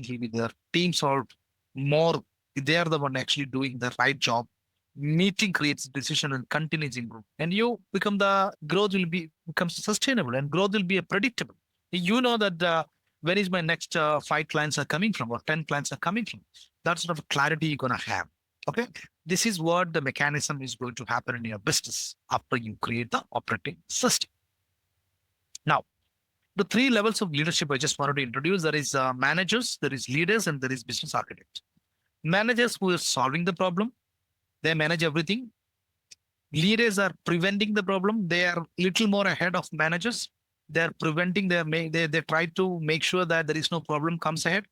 constantly with their teams or more, they are the one actually doing the right job. Meeting creates decision and continues improve. And you become the growth will be becomes sustainable and growth will be a predictable. You know that when is my next 5 clients are coming from or 10 clients are coming from. That sort of clarity you're going to have. Okay. This is what the mechanism is going to happen in your business after you create the operating system. Now, the 3 levels of leadership I just wanted to introduce, there is managers, there is leaders, and there is business architects. Managers who are solving the problem, they manage everything. Leaders are preventing the problem. They are little more ahead of managers. They are preventing, they try to make sure that there is no problem comes ahead.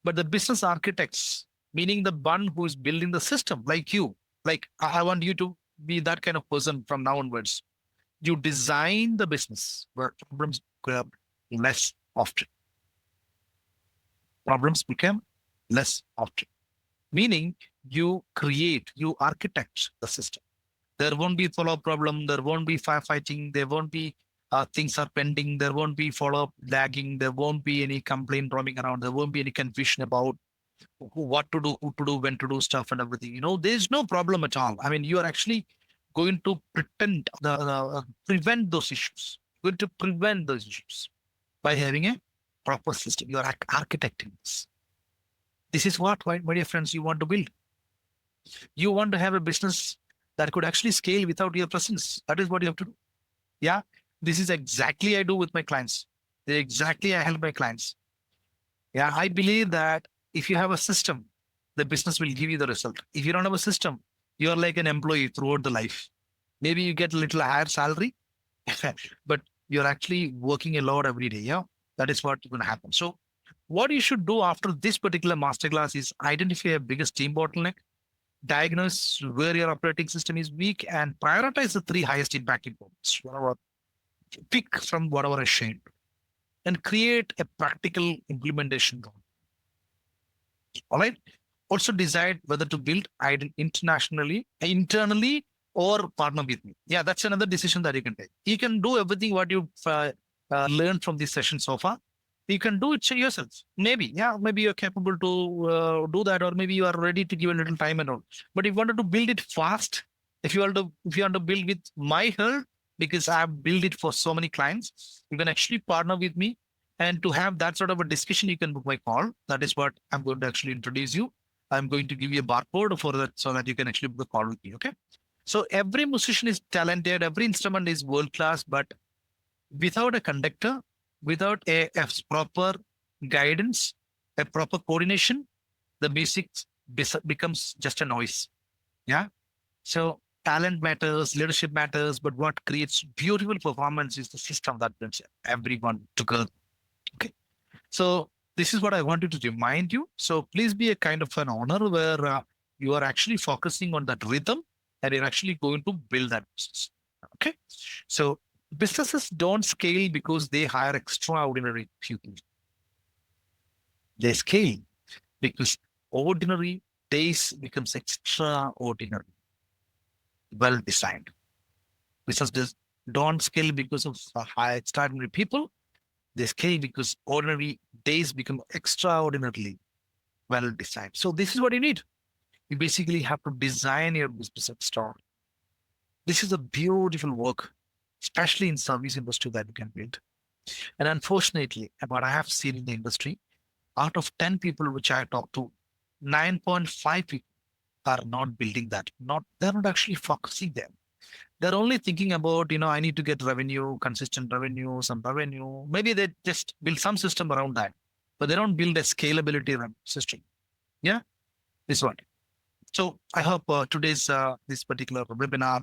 But the business architects, meaning the one who is building the system, like you, like I want you to be that kind of person from now onwards. You design the business where problems become less often. Problems become less often. Meaning you create, you architect the system. There won't be follow-up problem. There won't be firefighting. There won't be things are pending. There won't be follow-up lagging. There won't be any complaint roaming around. There won't be any confusion about what to do, who to do, when to do stuff and everything. You know, there's no problem at all. I mean, you are actually going to prevent those issues. Going to prevent those issues by having a proper system. You are architecting this. This is what, my dear friends, you want to build. You want to have a business that could actually scale without your presence. That is what you have to do. Yeah, this is exactly I do with my clients. Exactly I help my clients. Yeah, I believe that if you have a system, the business will give you the result. If you don't have a system, you're like an employee throughout the life. Maybe you get a little higher salary, but you're actually working a lot every day. Yeah, that is what's going to happen. So what you should do after this particular masterclass is identify a biggest team bottleneck, diagnose where your operating system is weak, and prioritize the 3 highest impact components. Pick from whatever I shared, and create a practical implementation. All right. Also decide whether to build internally, or partner with me. Yeah, that's another decision that you can take. You can do everything what you've learned from this session so far. You can do it yourself. Maybe, yeah, maybe you're capable to do that, or maybe you are ready to give a little time and all. But if you wanted to build it fast, if you want to build with my help, because I've built it for so many clients, you can actually partner with me. And to have that sort of a discussion, you can book my call. That is what I'm going to actually introduce you. I'm going to give you a barcode for that so that you can actually book a call with me. Okay. So every musician is talented, every instrument is world-class, but without a conductor, without a proper guidance, a proper coordination, the music becomes just a noise. Yeah. So talent matters, leadership matters, but what creates beautiful performance is the system that brings everyone together. Okay. So this is what I wanted to remind you. So please be a kind of an owner where you are actually focusing on that rhythm and you're actually going to build that business. Okay. So businesses don't scale because they hire extraordinary people. They scale because ordinary days becomes extraordinary. Well designed. Businesses don't scale because of high extraordinary people. They scale because ordinary days become extraordinarily well designed. So this is what you need. You basically have to design your business extraordinary. This is a beautiful work, especially in service industry that you can build. And unfortunately, what I have seen in the industry, out of 10 people which I talk to, 9.5 people are not building that. They're not actually focusing there. They're only thinking about, I need to get revenue, consistent revenue, some revenue. Maybe they just build some system around that, but they don't build a scalability system. Yeah, this one. So I hope today's this particular webinar